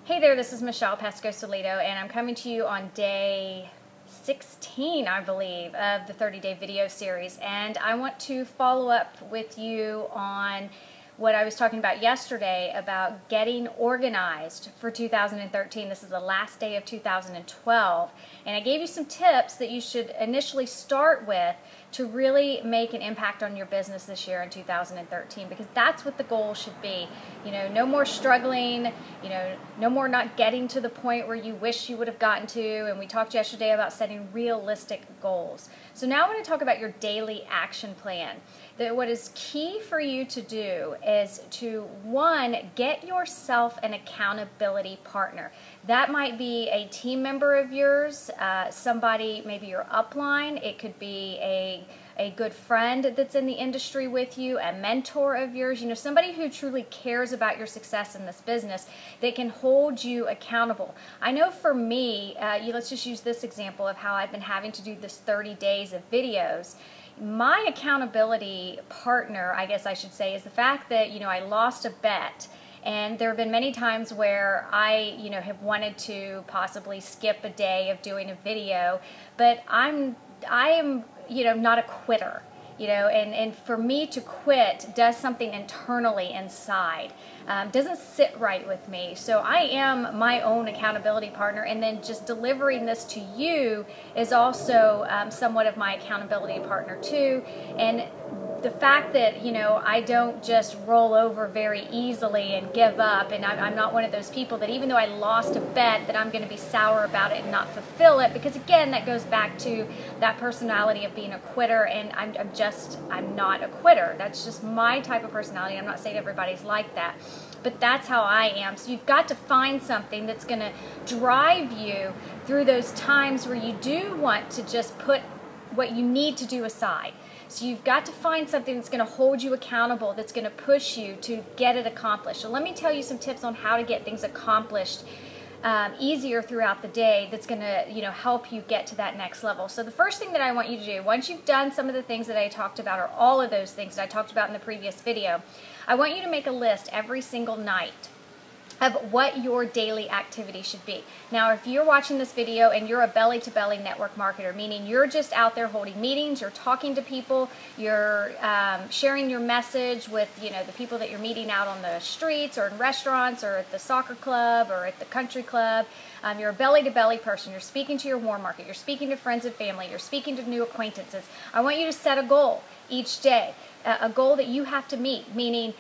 Hey there, this is Michelle Pescosolido, and I'm coming to you on day 16, I believe, of the 30-day video series. And I want to follow up with you on what I was talking about yesterday about getting organized for 2013. This is the last day of 2012. And I gave you some tips that you should initially start with to really make an impact on your business this year in 2013, because that's what the goal should be. You know, no more struggling, no more not getting to the point where you wish you would have gotten to. And we talked yesterday about setting realistic goals. So now I want to talk about your daily action plan. What is key for you to do is to, one, get yourself an accountability partner. That might be a team member of yours, somebody, maybe your upline. It could be a good friend that's in the industry with you, a mentor of yours, somebody who truly cares about your success in this business that can hold you accountable. I know for me, let's just use this example of how I've been having to do this 30 days of videos. My accountability partner, I guess I should say, is the fact that, I lost a bet. And there have been many times where I, have wanted to possibly skip a day of doing a video, but I am, not a quitter. And for me to quit does something internally inside. Doesn't sit right with me. So I am my own accountability partner, and then just delivering this to you is also somewhat of my accountability partner too. And the fact that, I don't just roll over very easily and give up, and I'm not one of those people that even though I lost a bet that I'm going to be sour about it and not fulfill it, because again, that goes back to that personality of being a quitter, and I'm not a quitter. That's just my type of personality. I'm not saying everybody's like that, but that's how I am. So you've got to find something that's going to drive you through those times where you do want to just put what you need to do aside. So you've got to find something that's going to hold you accountable, that's going to push you to get it accomplished. So let me tell you some tips on how to get things accomplished easier throughout the day that's going to help you get to that next level. So the first thing that I want you to do, once you've done some of the things that I talked about, or all of those things that I talked about in the previous video, I want you to make a list every single night of what your daily activity should be. Now, if you're watching this video and you're a belly-to-belly network marketer, meaning you're just out there holding meetings, you're talking to people, you're sharing your message with the people that you're meeting out on the streets or in restaurants or at the soccer club or at the country club, you're a belly-to-belly person, you're speaking to your warm market, you're speaking to friends and family, you're speaking to new acquaintances. I want you to set a goal each day, a goal that you have to meet, meaning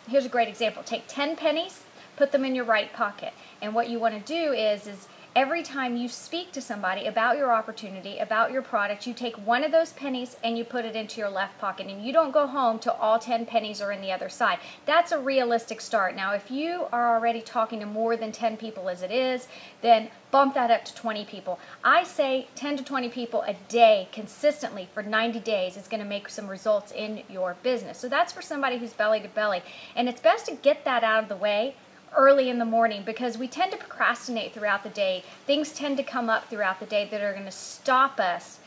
here's a great example, take 10 pennies, put them in your right pocket. And what you want to do is every time you speak to somebody about your opportunity, about your product, you take one of those pennies and you put it into your left pocket. And you don't go home till all 10 pennies are in the other side. That's a realistic start. Now, if you are already talking to more than 10 people as it is, then bump that up to 20 people. I say 10 to 20 people a day consistently for 90 days is going to make some results in your business. So that's for somebody who's belly to belly. And it's best to get that out of the way early in the morning, because we tend to procrastinate throughout the day. Things tend to come up throughout the day that are going to stop us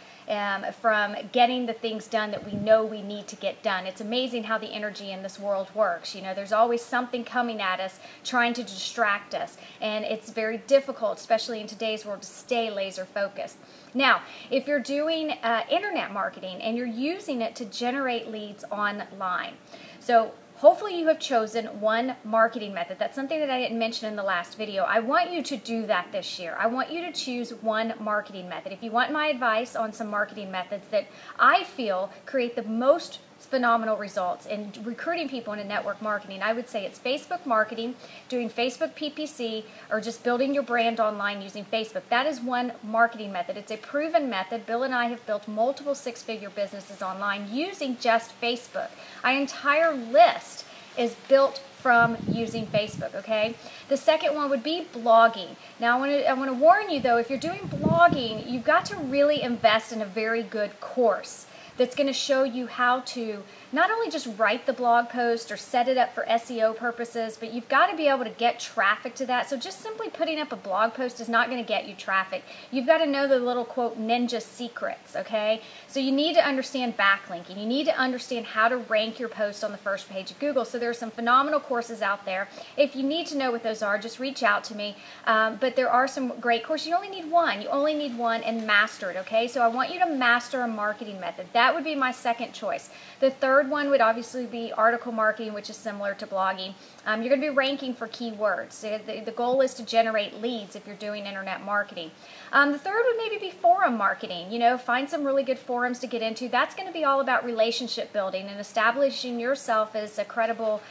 from getting the things done that we know we need to get done. It's amazing how the energy in this world works. There's always something coming at us trying to distract us, and it's very difficult, especially in today's world, to stay laser focused. Now, if you're doing internet marketing and you're using it to generate leads online, so hopefully you have chosen one marketing method. That's something that I didn't mention in the last video. I want you to do that this year. I want you to choose one marketing method. If you want my advice on some marketing methods that I feel create the most phenomenal results in recruiting people into network marketing, I would say it's Facebook marketing, doing Facebook PPC, or just building your brand online using Facebook. That is one marketing method. It's a proven method. Bill and I have built multiple six-figure businesses online using just Facebook. Our entire list is built from using Facebook, okay? The second one would be blogging. Now, I want to warn you, though, if you're doing blogging, you've got to really invest in a very good course that's going to show you how to not only just write the blog post or set it up for SEO purposes, but you've got to be able to get traffic to that. So just simply putting up a blog post is not going to get you traffic. You've got to know the little, quote, ninja secrets, okay? So you need to understand backlinking. You need to understand how to rank your post on the first page of Google. So there are some phenomenal courses out there. If you need to know what those are, just reach out to me. But there are some great courses. You only need one. You only need one and master it, okay? So I want you to master a marketing method. That would be my second choice. The third one would obviously be article marketing, which is similar to blogging. You're going to be ranking for keywords. The goal is to generate leads if you're doing internet marketing. The third would maybe be forum marketing. You know, find some really good forums to get into. That's going to be all about relationship building and establishing yourself as a credible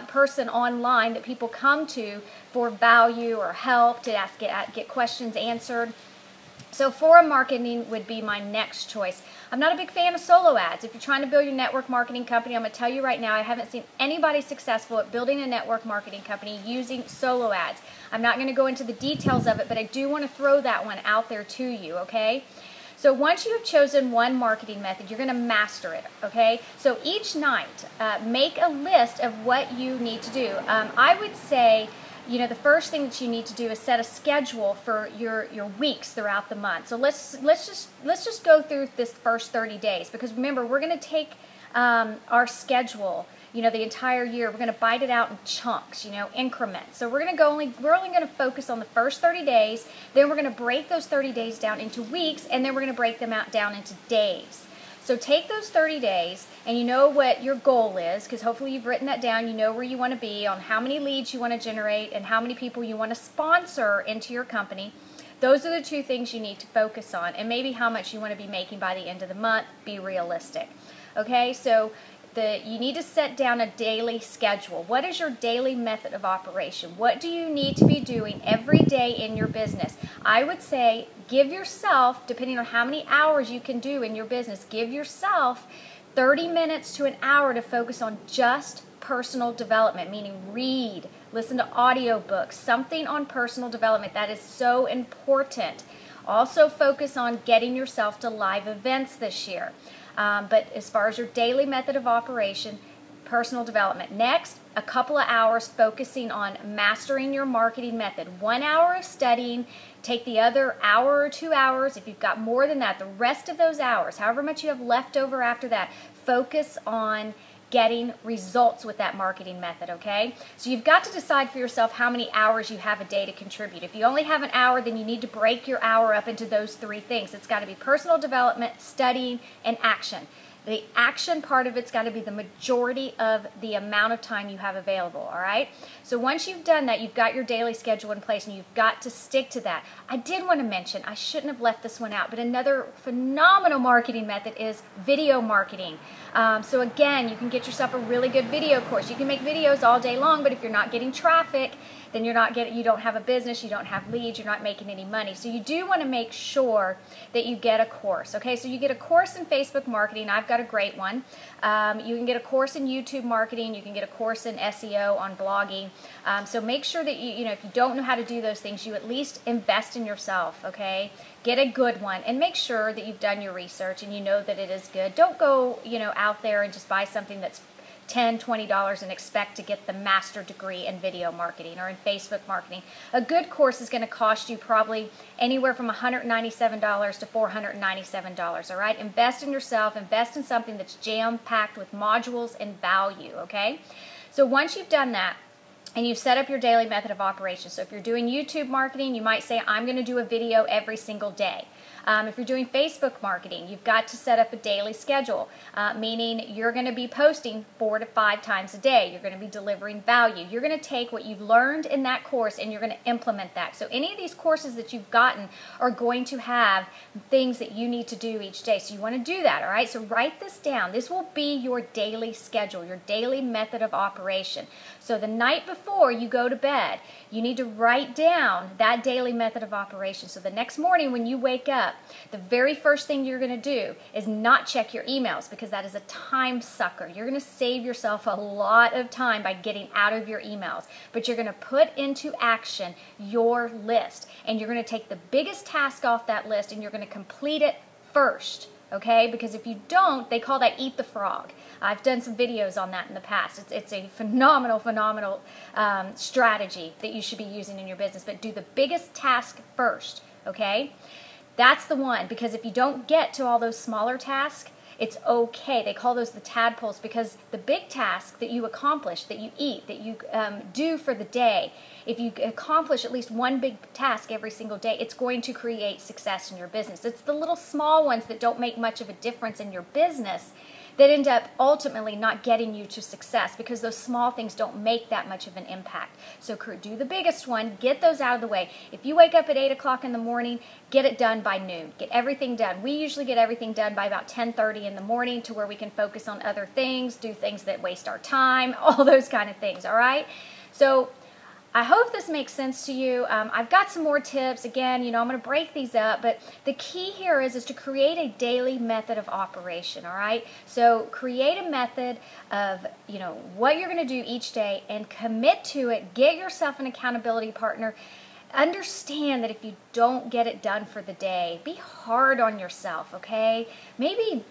person online that people come to for value or help, to get questions answered. So forum marketing would be my next choice. I'm not a big fan of solo ads. If you're trying to build your network marketing company, I'm going to tell you right now, I haven't seen anybody successful at building a network marketing company using solo ads. I'm not going to go into the details of it, but I do want to throw that one out there to you, okay? So once you have chosen one marketing method, you're going to master it, okay? So each night, make a list of what you need to do. I would say, you know, the first thing that you need to do is set a schedule for your weeks throughout the month. So let's just go through this first 30 days, because remember, we're going to take our schedule, you know, the entire year. We're going to bite it out in chunks, you know, increments. So we're only going to focus on the first 30 days. Then we're going to break those 30 days down into weeks, and then we're going to break them down into days. So take those 30 days, and you know what your goal is, because hopefully you've written that down. You know where you want to be, on how many leads you want to generate, and how many people you want to sponsor into your company. Those are the two things you need to focus on, and maybe how much you want to be making by the end of the month. Be realistic. Okay, so you need to set down a daily schedule. What is your daily method of operation? What do you need to be doing every day in your business? I would say give yourself, depending on how many hours you can do in your business, give yourself 30 minutes to an hour to focus on just personal development, meaning read, listen to audiobooks, something on personal development. That is so important. Also focus on getting yourself to live events this year. But as far as your daily method of operation, personal development. Next, a couple of hours focusing on mastering your marketing method. 1 hour of studying, take the other hour or 2 hours. If you've got more than that, the rest of those hours, however much you have left over after that, focus on getting results with that marketing method, okay? So you've got to decide for yourself how many hours you have a day to contribute. If you only have an hour, then you need to break your hour up into those three things. It's got to be personal development, studying, and action. The action part of it's got to be the majority of the amount of time you have available, all right? So once you've done that, you've got your daily schedule in place, and you've got to stick to that. I did want to mention, I shouldn't have left this one out, but another phenomenal marketing method is video marketing. So again, you can get yourself a really good video course. You can make videos all day long, but if you're not getting traffic, then you don't have a business, you don't have leads, you're not making any money. So you do want to make sure that you get a course, okay? So you get a course in Facebook marketing. I've got a great one. You can get a course in YouTube marketing. You can get a course in SEO on blogging. So make sure that you know, if you don't know how to do those things, you at least invest in yourself, okay? Get a good one, and make sure that you've done your research and you know that it is good. Don't go, you know, out there and just buy something that's $10, $20 and expect to get the master degree in video marketing or in Facebook marketing. A good course is going to cost you probably anywhere from $197 to $497, all right? Invest in yourself. Invest in something that's jam-packed with modules and value, okay? So once you've done that, and you've set up your daily method of operation. So if you're doing YouTube marketing, you might say, I'm going to do a video every single day. If you're doing Facebook marketing, you've got to set up a daily schedule, meaning you're going to be posting 4 to 5 times a day. You're going to be delivering value. You're going to take what you've learned in that course and you're going to implement that. So any of these courses that you've gotten are going to have things that you need to do each day. So you want to do that, all right? So write this down. This will be your daily schedule, your daily method of operation. So the night before you go to bed, you need to write down that daily method of operation. So the next morning when you wake up, the very first thing you're going to do is not check your emails, because that is a time sucker. You're going to save yourself a lot of time by getting out of your emails. But you're going to put into action your list, and you're going to take the biggest task off that list and you're going to complete it first. okay? Because if you don't, they call that eat the frog. I've done some videos on that in the past. It's a phenomenal strategy that you should be using in your business. But do the biggest task first, okay? That's the one, because if you don't get to all those smaller tasks, it's okay. They call those the tadpoles, because the big task that you accomplish, that you eat, that you do for the day, if you accomplish at least one big task every single day, it's going to create success in your business. It's the little small ones that don't make much of a difference in your business that end up ultimately not getting you to success, because those small things don't make that much of an impact. So do the biggest one, get those out of the way. If you wake up at 8 o'clock in the morning, get it done by noon. Get everything done. We usually get everything done by about 10:30 in the morning, to where we can focus on other things, do things that waste our time, all those kind of things, all right? So I hope this makes sense to you. I've got some more tips. Again, I'm going to break these up, but the key here is to create a daily method of operation, all right? So create a method of, what you're going to do each day, and commit to it. Get yourself an accountability partner. Understand that if you don't get it done for the day, be hard on yourself, okay? Maybe,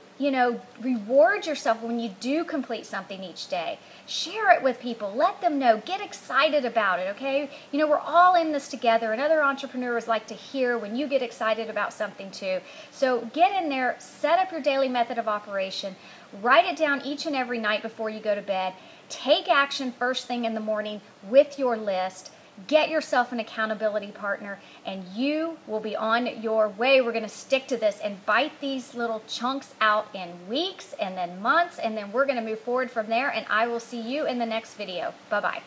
reward yourself when you do complete something each day. Share it with people. Let them know. Get excited about it, okay? We're all in this together, and other entrepreneurs like to hear when you get excited about something too. So get in there, set up your daily method of operation, write it down each and every night before you go to bed. Take action first thing in the morning with your list. Get yourself an accountability partner, and you will be on your way. We're going to stick to this and bite these little chunks out in weeks and then months, and then we're going to move forward from there, and I will see you in the next video. Bye-bye.